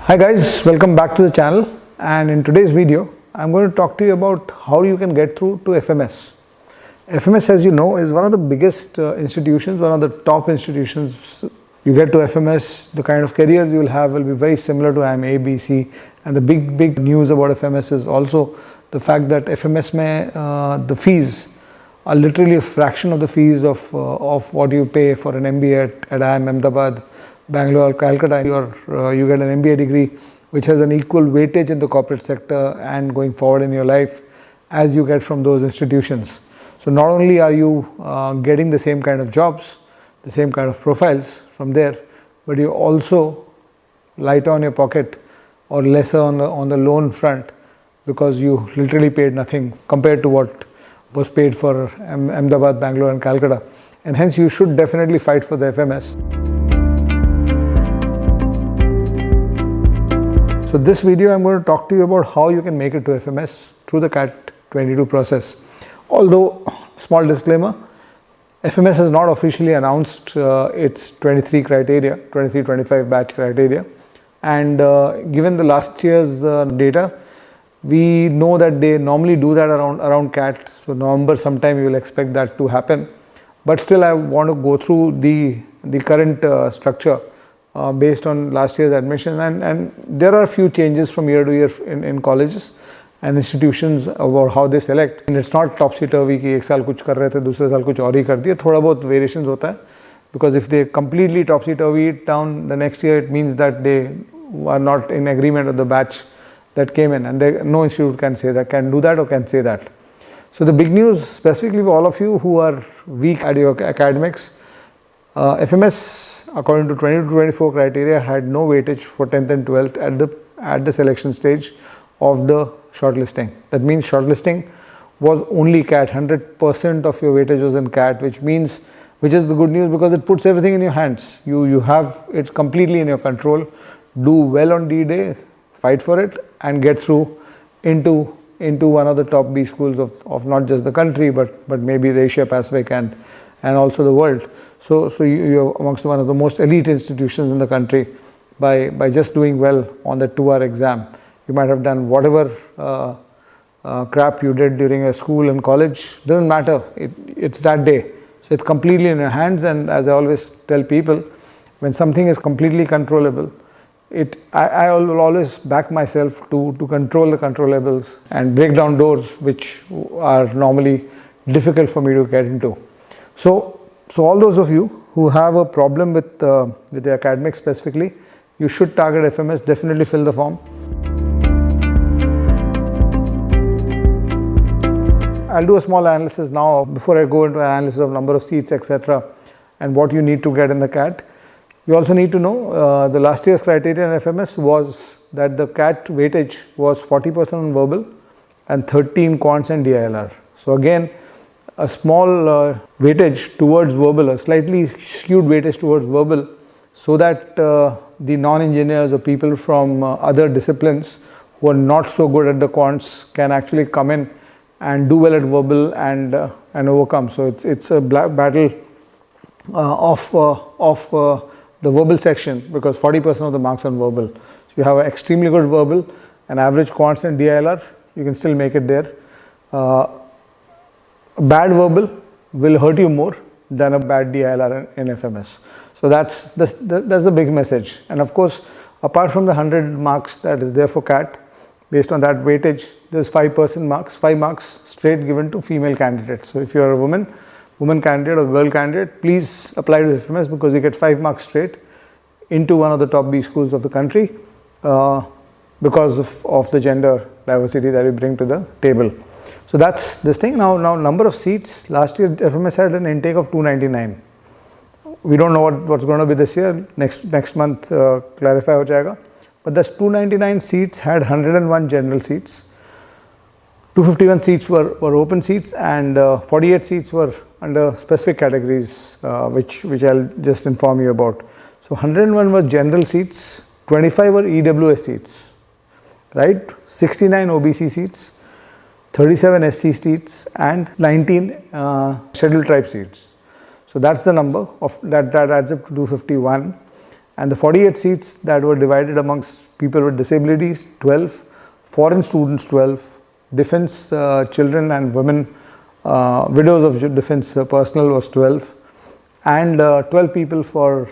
Hi guys, welcome back to the channel, and in today's video I'm going to talk to you about how you can get through to FMS. FMS, as you know, is one of the biggest institutions, one of the top institutions. You get to FMS, the kind of careers you will have will be very similar to IIM A, B, C, and the big news about FMS is also the fact that FMS the fees are literally a fraction of the fees of what you pay for an MBA at IIM Ahmedabad, Bangalore, Calcutta. You get an MBA degree which has an equal weightage in the corporate sector and going forward in your life as you get from those institutions. So not only are you getting the same kind of jobs, the same kind of profiles from there, but you also lighter on your pocket or lesser on the loan front, because you literally paid nothing compared to what was paid for Ahmedabad, Bangalore and Calcutta, and hence you should definitely fight for the FMS. So this video I'm going to talk to you about how you can make it to FMS through the CAT 22 process. Although, small disclaimer, FMS has not officially announced its 23-25 batch criteria, and given the last year's data, we know that they normally do that around CAT, so November sometime you will expect that to happen. But still I want to go through the current structure based on last year's admission, and there are a few changes from year to year in colleges and institutions about how they select. And it's not topsy-turvy कि एक साल कुछ कर रहे थे दूसरे साल कुछ और ही कर दिए, थोड़ा बहुत variations होता है, because if they completely topsy-turvy it down the next year, it means that they are not in agreement with the batch that came in, and no institute can do that or can say that. So the big news specifically for all of you who are weak at your academics, FMS according to 22-24 criteria had no weightage for 10th and 12th at the selection stage of the shortlisting. That means shortlisting was only CAT, 100% of your weightage was in CAT, which is the good news because it puts everything in your hands. You have it completely in your control. Do well on D-Day, fight for it and get through into one of the top B schools of not just the country but maybe the Asia Pacific and also the world. So you're amongst one of the most elite institutions in the country by just doing well on the 2-hour exam. You might have done whatever crap you did during your school and college, doesn't matter, it's that day. So it's completely in your hands, and as I always tell people, when something is completely controllable, I will always back myself to control the controllables and break down doors which are normally difficult for me to get into. So all those of you who have a problem with the academics specifically, you should target FMS, definitely fill the form. I'll do a small analysis now before I go into analysis of number of seats, etc., and what you need to get in the CAT. You also need to know the last year's criteria in FMS was that the CAT weightage was 40% on verbal and 13 quants and DILR. So again, a small weightage towards verbal, a slightly skewed weightage towards verbal, so that the non-engineers or people from other disciplines who are not so good at the quants can actually come in and do well at verbal and overcome. So it's a battle of the verbal section, because 40% of the marks on verbal. So you have an extremely good verbal, an average quants and DILR, you can still make it there. Bad verbal will hurt you more than a bad DILR in FMS. So that's the big message. And of course, apart from the 100 marks that is there for CAT, based on that weightage, there's 5 marks straight given to female candidates. So if you're a woman candidate or girl candidate, please apply to FMS because you get 5 marks straight into one of the top B schools of the country because of the gender diversity that you bring to the table. So that's this thing. Now number of seats, last year FMS had an intake of 299. We don't know what's going to be this year. Next month clarify ho jayega. But this 299 seats had 101 general seats. 251 seats were open seats, and 48 seats were under specific categories which I'll just inform you about. So 101 were general seats, 25 were EWS seats, right? 69 OBC seats, 37 SC seats and 19 scheduled tribe seats. So that's the number of that adds up to 251. And the 48 seats that were divided amongst people with disabilities, 12, foreign students 12, defense children and women, widows of defense personnel was 12, and 12 people for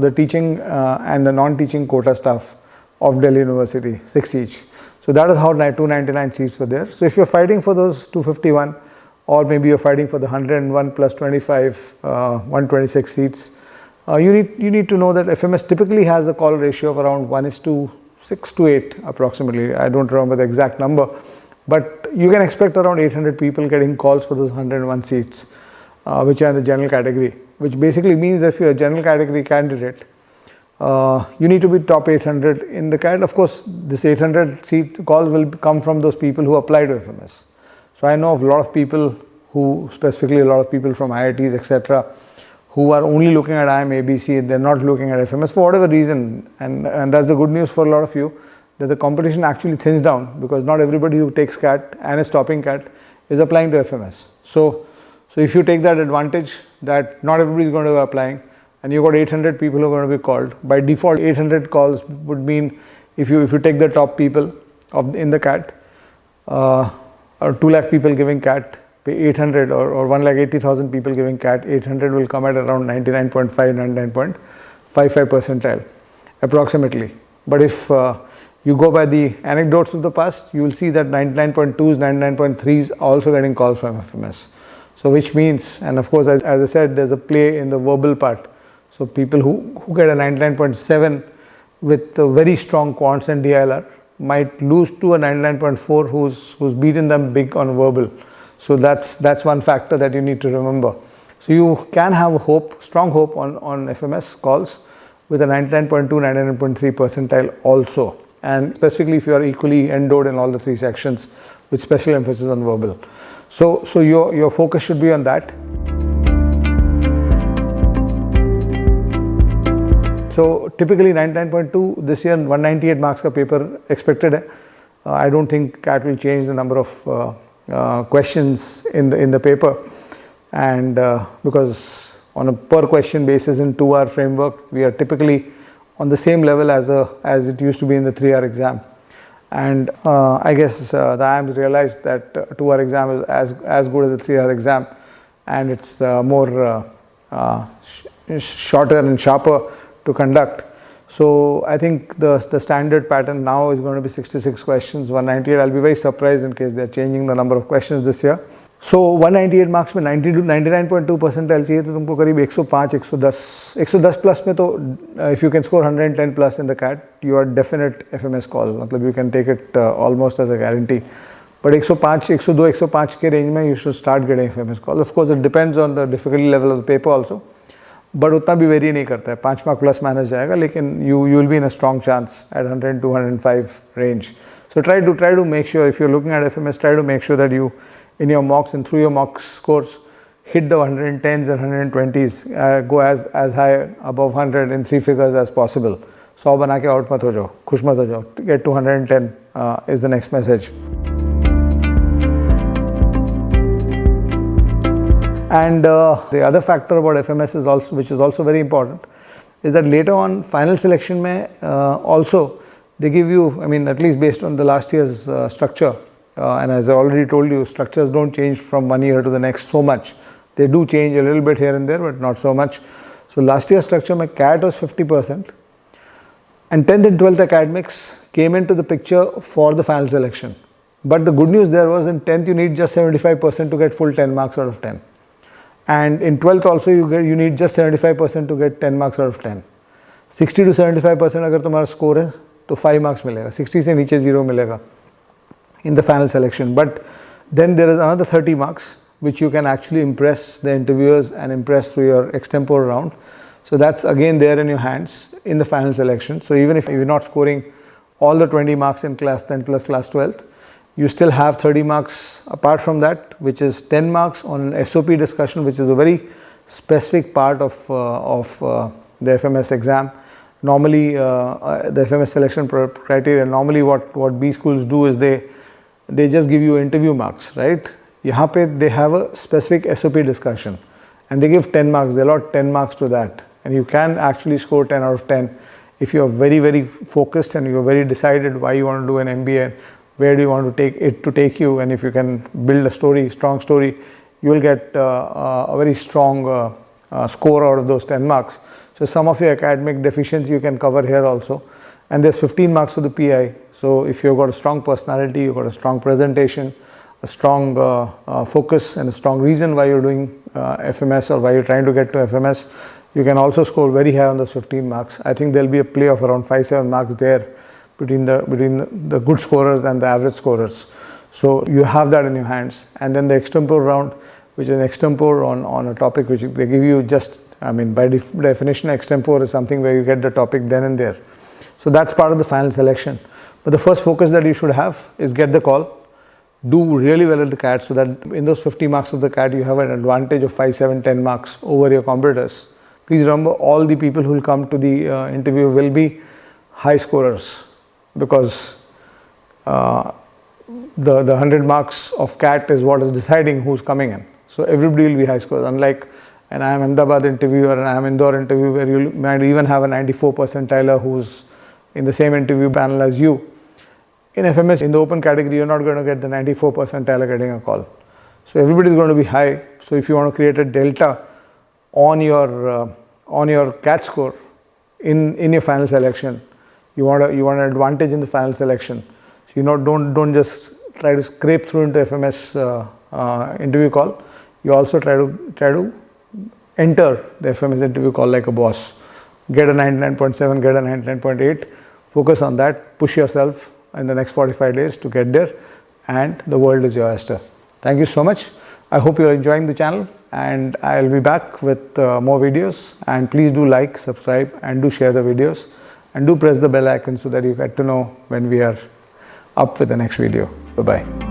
the teaching and the non-teaching quota staff of Delhi University, 6 each. So that is how 299 seats were there. So if you're fighting for those 251, or maybe you're fighting for the 101 plus 25, 126 seats, you need to know that FMS typically has a call ratio of around 1:6 to 8 approximately. I don't remember the exact number, but you can expect around 800 people getting calls for those 101 seats, which are in the general category, which basically means that if you're a general category candidate, you need to be top 800 in the CAT. Of course, this 800 seat calls will come from those people who apply to FMS. So I know of a lot of people who, specifically a lot of people from IITs, etc., who are only looking at IIM ABC, they're not looking at FMS for whatever reason, and that's the good news for a lot of you, that the competition actually thins down, because not everybody who takes CAT and is topping CAT is applying to FMS. So if you take that advantage that not everybody is going to be applying, and you've got 800 people who are going to be called, by default 800 calls would mean, if you take the top people in the CAT, or 2 lakh people giving CAT, 800 or 1,80,000 people giving CAT, 800 will come at around 99.5, 99.55 percentile approximately. But if you go by the anecdotes of the past, you will see that 99.2s, 99.3s are also getting calls from FMS. So which means, and of course as I said, there's a play in the verbal part. So people who get a 99.7 with very strong quants and DILR might lose to a 99.4 who's beaten them big on verbal. So that's one factor that you need to remember. So you can have a hope, strong hope on FMS calls with a 99.2, 99.3 percentile also, and specifically if you are equally endowed in all the 3 sections with special emphasis on verbal. So your focus should be on that. So typically 99.2 this year, 198 marks ka paper expected. I don't think CAT will change the number of questions in the paper, and because on a per question basis in 2-hour framework, we are typically on the same level as it used to be in the 3-hour exam. And I guess the IIMs realized that 2-hour exam is as good as a 3-hour exam, and it's more shorter and sharper to conduct. So I think the standard pattern now is going to be 66 questions, 198. I'll be very surprised in case they're changing the number of questions this year. So 198 marks में 99.2 percentile चाहिए, तो तुमको करीब 105, 110 plus में तो if you can score 110 plus in the CAT, you are definite FMS call. मतलब you can take it almost as a guarantee. But 105, 102, 105 के range में you should start getting FMS call. Of course, it depends on the difficulty level of the paper also. But उतना भी very नहीं करता है, 5 mark plus manage जाएगा, लेकिन you will be in a strong chance at 100 to 105 range. So try to make sure, if you're looking at FMS, try to make sure that you in your mocks and through your mock scores hit the 110s and 120s, go as high above 100 in 3 figures as possible. 100 बना के out मत हो जाओ, खुश मत हो जाओ. Get to 110 is the next message. And the other factor about FMS is also, which is also very important, is that later on final selection mein also they give you, I mean, at least based on the last year's structure, and as I already told you, structures don't change from one year to the next so much. They do change a little bit here and there, but not so much. So last year's structure mein CAT was 50%, and 10th and 12th academics came into the picture for the final selection. But the good news there was, in 10th you need just 75% to get full 10 marks out of 10. And in 12th also you need just 75% to get 10 marks out of 10. 60 to 75% अगर तुम्हारा score है तो 5 marks मिलेगा, 60 से नीचे 0 मिलेगा in the final selection. But then there is another 30 marks which you can actually impress the interviewers and impress through your extempore round. So that's again there in your hands in the final selection. So even if you're not scoring all the 20 marks in class 10 plus class 12th, you still have 30 marks apart from that, which is 10 marks on an SOP discussion, which is a very specific part of the FMS exam. Normally, the FMS selection criteria, normally what B schools do is they just give you interview marks, right? Yahan pe they have a specific SOP discussion and they give 10 marks, they allot 10 marks to that. and you can actually score 10 out of 10 if you are very, very focused and you are very decided why you want to do an MBA, where do you want to take it to take you, and if you can build a story, strong story, you will get a very strong score out of those 10 marks. So some of your academic deficiency you can cover here also, and there's 15 marks for the PI. So if you've got a strong personality, you've got a strong presentation, a strong focus and a strong reason why you're doing FMS or why you're trying to get to FMS, you can also score very high on those 15 marks. I think there'll be a play of around 5-7 marks there between the good scorers and the average scorers. So you have that in your hands. And then the extempore round, which is an extempore on a topic which they give you just, I mean, by definition, extempore is something where you get the topic then and there. So that's part of the final selection. But the first focus that you should have is get the call, do really well at the CAT, so that in those 50 marks of the CAT, you have an advantage of 5, 7, 10 marks over your competitors. Please remember, all the people who will come to the interview will be high scorers, because the 100 marks of CAT is what is deciding who's coming in. So everybody will be high scorers, unlike an IIM Ahmedabad interview or an IIM Indore interview where you might even have a 94 percentiler who's in the same interview panel as you. In FMS, in the open category, you're not going to get the 94 percentile getting a call. So everybody is going to be high. So if you want to create a delta on your CAT score in your final selection, you want an advantage in the final selection. So don't just try to scrape through into FMS interview call. You also try to enter the FMS interview call like a boss. Get a 99.7, get a 99.8. Focus on that. Push yourself in the next 45 days to get there, and the world is your oyster. Thank you so much. I hope you are enjoying the channel, and I will be back with more videos. And please do like, subscribe, and do share the videos, and do press the bell icon so that you get to know when we are up with the next video. Bye-bye.